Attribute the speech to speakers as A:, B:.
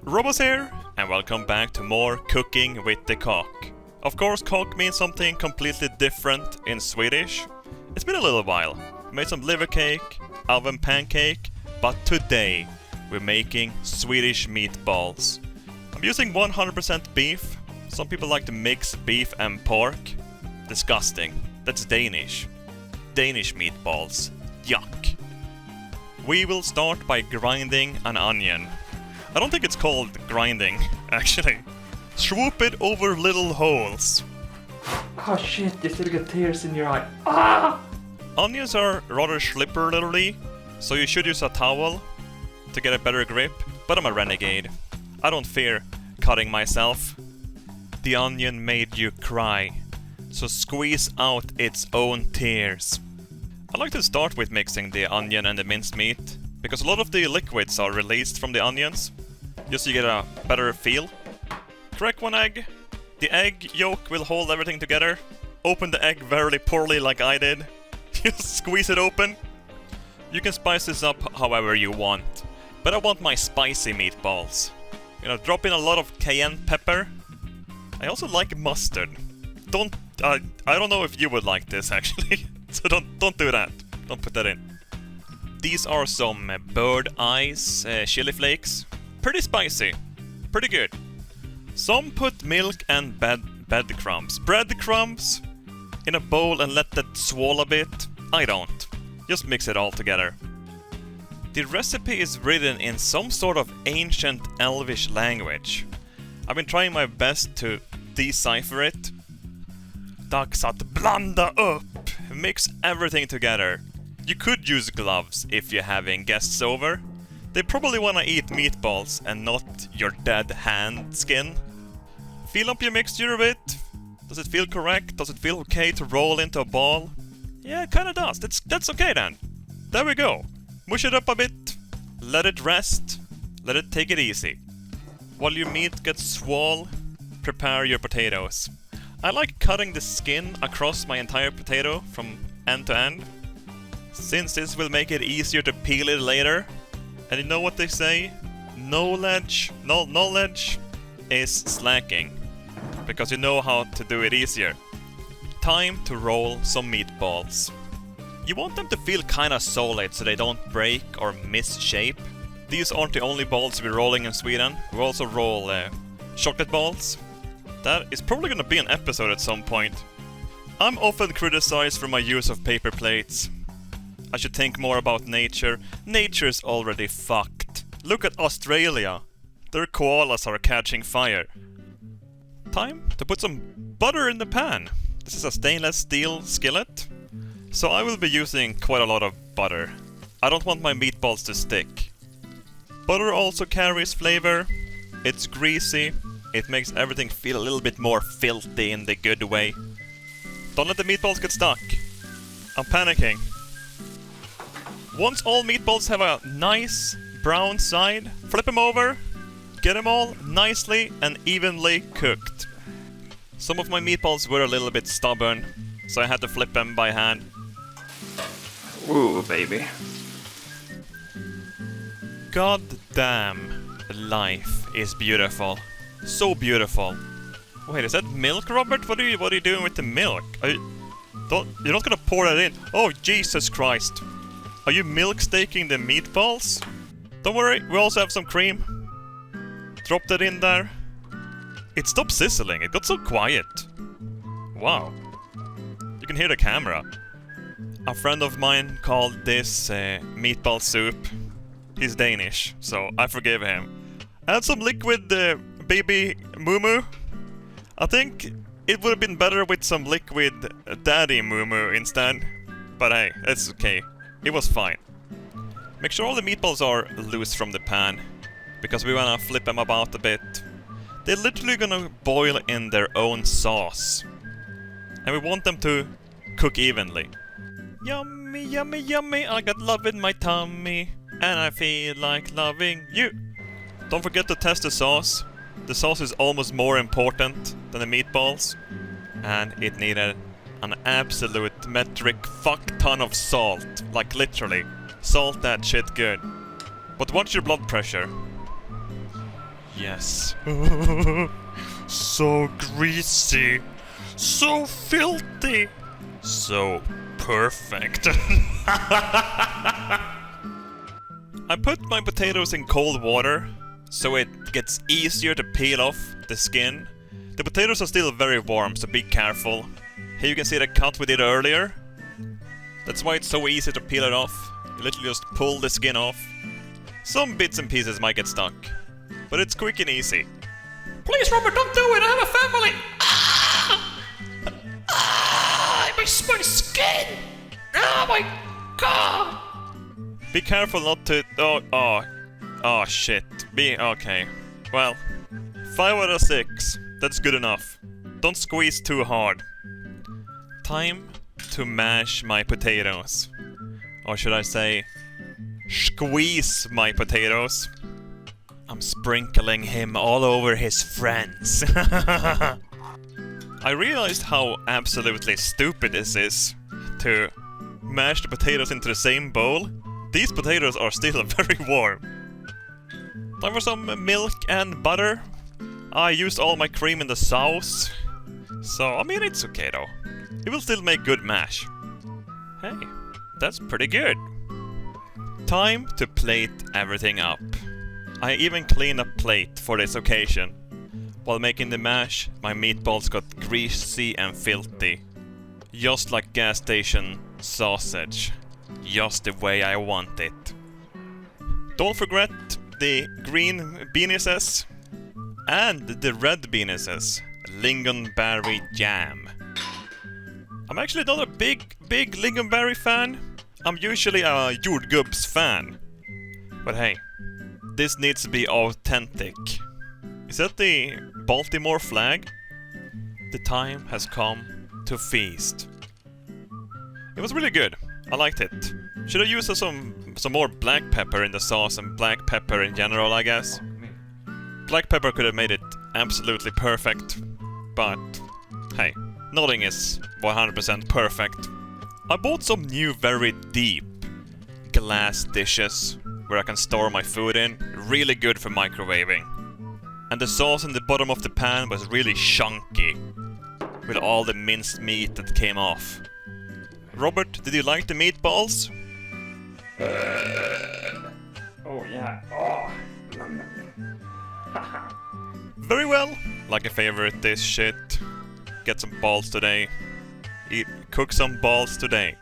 A: Robbaz here, and welcome back to more Cooking with the Cock. Of course, cock means something completely different in Swedish. It's been a little while. We made some liver cake, oven pancake, but today we're making Swedish meatballs. I'm using 100% beef. Some people like to mix beef and pork. Disgusting. That's Danish. Danish meatballs. Yuck. We will start by grinding an onion. I don't think it's called grinding, actually. Swoop it over little holes.
B: Oh shit, you still got tears in your eye. Ah!
A: Onions are rather slippery, so you should use a towel to get a better grip, but I'm a renegade. I don't fear cutting myself. The onion made you cry, so squeeze out its own tears. I like to start with mixing the onion and the minced meat, because a lot of the liquids are released from the onions, just so you get a better feel. Crack one egg. The egg yolk will hold everything together. Open the egg very poorly like I did. Just squeeze it open. You can spice this up however you want, but I want my spicy meatballs. You know, drop in a lot of cayenne pepper. I also like mustard. I don't know if you would like this actually, so don't do that. Don't put that in. These are some bird eyes chili flakes. Pretty spicy. Pretty good. Some put milk and breadcrumbs in a bowl and let that swirl a bit. I don't. Just mix it all together. The recipe is written in some sort of ancient Elvish language. I've been trying my best to decipher it. Dags att blanda upp. Mix everything together. You could use gloves if you're having guests over. They probably wanna eat meatballs and not your dead hand skin. Feel up your mixture a bit. Does it feel correct? Does it feel okay to roll into a ball? Yeah, it kinda does. That's okay then. There we go. Mush it up a bit. Let it rest. Let it take it easy. While your meat gets swole, prepare your potatoes. I like cutting the skin across my entire potato from end to end, since this will make it easier to peel it later. And you know what they say? Knowledge is slacking, because you know how to do it easier. Time to roll some meatballs. You want them to feel kinda solid so they don't break or miss shape. These aren't the only balls we're rolling in Sweden. We also roll chocolate balls. That is probably gonna be an episode at some point. I'm often criticized for my use of paper plates. I should think more about nature. Nature's already fucked. Look at Australia. Their koalas are catching fire. Time to put some butter in the pan. This is a stainless steel skillet, so I will be using quite a lot of butter. I don't want my meatballs to stick. Butter also carries flavor. It's greasy. It makes everything feel a little bit more filthy in the good way. Don't let the meatballs get stuck. I'm panicking. Once all meatballs have a nice brown side, flip them over. Get them all nicely and evenly cooked. Some of my meatballs were a little bit stubborn, so I had to flip them by hand.
B: Ooh, baby.
A: God damn, life is beautiful. So beautiful. Wait, is that milk, Robert? What are you doing with the milk? You're not gonna pour that in. Oh, Jesus Christ. Are you milk staking the meatballs? Don't worry, we also have some cream. Drop that in there. It stopped sizzling, it got so quiet. Wow. You can hear the camera. A friend of mine called this meatball soup. He's Danish, so I forgive him. Add some Liquid Baby Moomoo. I think it would have been better with some Liquid Daddy Moomoo instead. But hey, it's okay. It was fine. Make sure all the meatballs are loose from the pan, because we wanna flip them about a bit. They're literally gonna boil in their own sauce, and we want them to cook evenly. Yummy, yummy, yummy, I got love in my tummy, and I feel like loving you. Don't forget to test the sauce. The sauce is almost more important than the meatballs, and it needed an absolute metric fuck ton of salt, like literally. Salt that shit good. But watch your blood pressure. Yes. So greasy. So filthy. So perfect. I put my potatoes in cold water so it gets easier to peel off the skin. The potatoes are still very warm, so be careful. Here you can see the cut we did earlier. That's why it's so easy to peel it off. You literally just pull the skin off. Some bits and pieces might get stuck, but it's quick and easy.
B: Please, Robert, don't do it! I have a family! I miss my skin! Oh my god!
A: Be careful not to... Oh shit. Okay. Well, 5 out of 6. That's good enough. Don't squeeze too hard. Time to mash my potatoes. Or should I say, squeeze my potatoes. I'm sprinkling him all over his friends. I realized how absolutely stupid this is. To mash the potatoes into the same bowl. These potatoes are still very warm. Time for some milk and butter. I used all my cream in the sauce. So, I mean, it's okay though. It will still make good mash. Hey, that's pretty good. Time to plate everything up. I even cleaned a plate for this occasion. While making the mash, my meatballs got greasy and filthy. Just like gas station sausage. Just the way I want it. Don't forget the green beanises and the red beanises. Lingonberry jam. I'm actually not a big lingonberry fan. I'm usually a jordgubbs fan. But hey, this needs to be authentic. Is that the Baltimore flag? The time has come to feast. It was really good. I liked it. Should I use some more black pepper in the sauce and black pepper in general, I guess? Black pepper could have made it absolutely perfect. But, hey, nothing is 100% perfect. I bought some new very deep glass dishes where I can store my food in. Really good for microwaving. And the sauce in the bottom of the pan was really chunky. With all the minced meat that came off. Robert, did you like the meatballs?
B: Oh yeah. Oh.
A: Very well. Like a favorite this shit. Get some balls today. Cook some balls today.